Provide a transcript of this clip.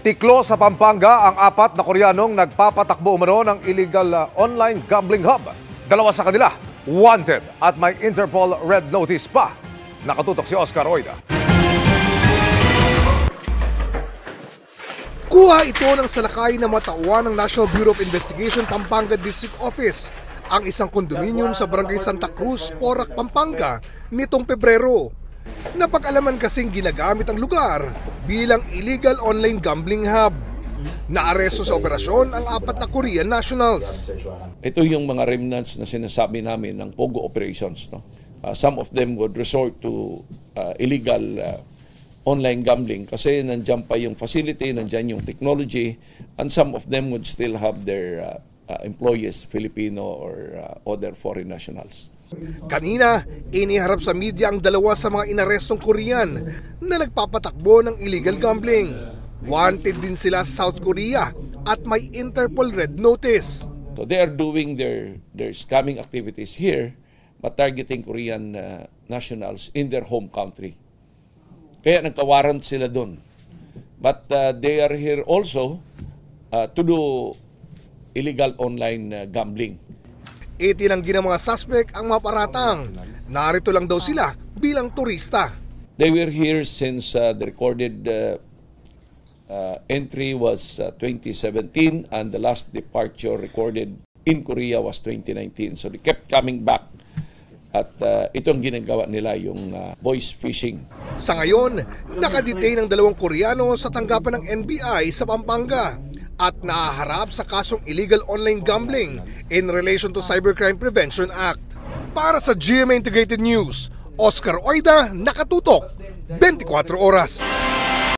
Tiklo sa Pampanga ang apat na Koreanong nagpapatakbo umano ng illegal online gambling hub. Dalawa sa kanila, wanted at may Interpol red notice pa. Nakatutok si Oscar Oida. Kuha ito ng salakay na matauhan ng National Bureau of Investigation Pampanga District Office ang isang kondominium sa Barangay Santa Cruz, Porac, Pampanga nitong Pebrero. Napag-alaman kasing ginagamit ang lugar bilang illegal online gambling hub. Naaresto sa operasyon ang apat na Korean nationals. Ito yung mga remnants na sinasabi namin ng POGO operations. No? Some of them would resort to illegal online gambling kasi nandiyan pa yung facility, nandiyan yung technology, and some of them would still have their employees, Filipino or other foreign nationals. Kanina, iniharap sa media ang dalawa sa mga inarestong Korean na nagpapatakbo ng illegal gambling. Wanted din sila sa South Korea at may Interpol red notice. So they are doing their scamming activities here but targeting Korean nationals in their home country. Kaya nagka-warrant sila doon. But they are here also to do illegal online gambling. Itinanggi ng mga suspect ang mga paratang. Narito lang daw sila bilang turista. They were here since the recorded entry was 2017 and the last departure recorded in Korea was 2019. So they kept coming back at itong ginagawa nila yung voice phishing. Sa ngayon, nakadetain ang dalawang Koreano sa tanggapan ng NBI sa Pampanga at nahaharap sa kasong illegal online gambling in relation to Cybercrime Prevention Act. Para sa GMA Integrated News, Oscar Oida, nakatutok, 24 oras.